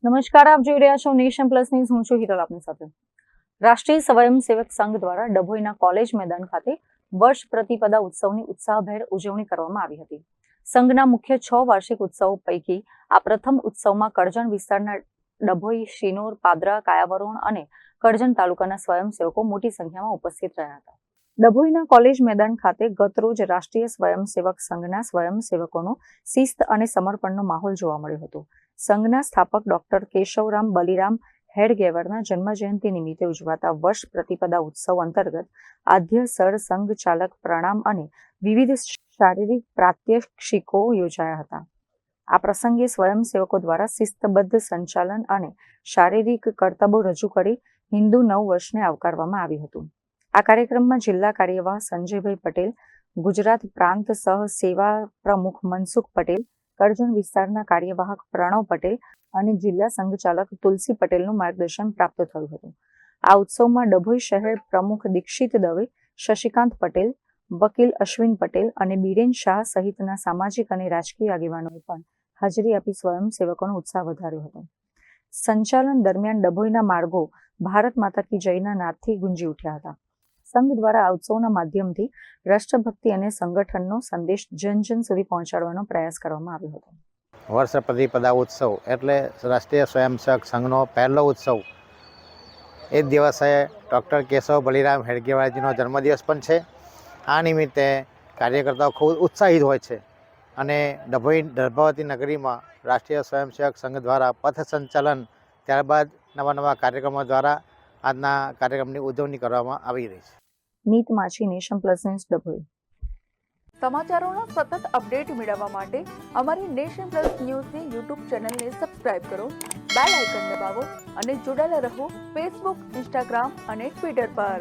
નમસ્કાર, આપ જોઈ રહ્યા છો નેશન પ્લસ ન્યૂઝ. હું છું હિરલ આપની સાથે. રાષ્ટ્રીય સ્વયંસેવક સંઘ દ્વારા ડભોઈના કોલેજ મેદાન ખાતે વર્ષ પ્રતિપદા ઉત્સવની ઉત્સાહભેર ઉજવણી કરવામાં આવી હતી. સંઘના મુખ્ય 6 વાર્ષિક ઉત્સવો પૈકી આ પ્રથમ ઉત્સવમાં કરજણ વિસ્તારના ડભોઈ, શિનોર, પાદરા, કાયાવરોણ અને કરજણ તાલુકાના સ્વયંસેવકો મોટી સંખ્યામાં ઉપસ્થિત રહ્યા હતા. ડભોઈના કોલેજ મેદાન ખાતે ગતરોજ રાષ્ટ્રીય સ્વયંસેવક સંઘના સ્વયંસેવકોનો શિસ્ત અને સમર્પણનો માહોલ જોવા મળ્યો હતો. સંઘના સ્થાપક ડોક્ટર કેશવરામ બલિરામ હેડગેવરના જન્મજયંતિ નિમિત્તે ઉજવાતા વર્ષ પ્રતિપદા ઉત્સવ અંતર્ગત આદ્ય સર સંઘ ચાલક પ્રણામ અને વિવિધ શારીરિક પ્રાત્યક્ષિકો યોજાયા હતા. આ પ્રસંગે સ્વયંસેવકો દ્વારા શિસ્તબદ્ધ સંચાલન અને શારીરિક કરતબો રજૂ કરી હિન્દુ નવ વર્ષને આવકારવામાં આવ્યું હતું. આ કાર્યક્રમમાં જિલ્લા કાર્યવાહ સંજયભાઈ પટેલ, ગુજરાત પ્રાંત સહ સેવા પ્રમુખ મનસુખ પટેલ, કરજણ વિસ્તારના કાર્યવાહક પ્રણવ પટેલ અને જિલ્લા સંઘચાલક તુલસી પટેલનું માર્ગદર્શન પ્રાપ્ત થયું હતું. આ ઉત્સવમાં ડભોઈ શહેર પ્રમુખ દીક્ષિત દવે, શશિકાંત પટેલ, વકીલ અશ્વિન પટેલ અને બીરેન શાહ સહિતના સામાજિક અને રાજકીય આગેવાનોએ પણ હાજરી આપી સ્વયંસેવકોનો ઉત્સાહ વધાર્યો હતો. સંચાલન દરમિયાન ડભોઈના માર્ગો ભારત માતા કી જયના નાદથી ગુંજી ઉઠ્યા હતા. સંઘ દ્વારા આ ઉત્સવના માધ્યમથી રાષ્ટ્રભક્તિ અને સંગઠનનો સંદેશ જન જન સુધી પહોંચાડવાનો પ્રયાસ કરવામાં આવ્યો હતો. વર્ષ પ્રતિપદા ઉત્સવ એટલે રાષ્ટ્રીય સ્વયંસેવક સંઘનો પહેલો ઉત્સવ. એ જ દિવસે ડૉક્ટર કેશવ બલિરામ હેડગેવારજીનો જન્મદિવસ પણ છે. આ નિમિત્તે કાર્યકર્તાઓ ખૂબ ઉત્સાહિત હોય છે અને દર્ભાવતી નગરીમાં રાષ્ટ્રીય સ્વયંસેવક સંઘ દ્વારા પથ સંચાલન, ત્યારબાદ નવા કાર્યક્રમો દ્વારા આજના કાર્યક્રમની ઉજવણી કરવામાં આવી રહી છે. મીત માછી, નેશન પ્લસ ન્યૂઝ, ડભોઈ. સમાચારોના સતત અપડેટ મેળવવા માટે અમારી નેશન પ્લસ ન્યૂઝની યુટ્યુબ ચેનલને સબસ્ક્રાઇબ કરો, બેલ આઇકન દબાવો અને જોડાયેલા રહો ફેસબુક, ઇન્સ્ટાગ્રામ અને ટ્વિટર પર.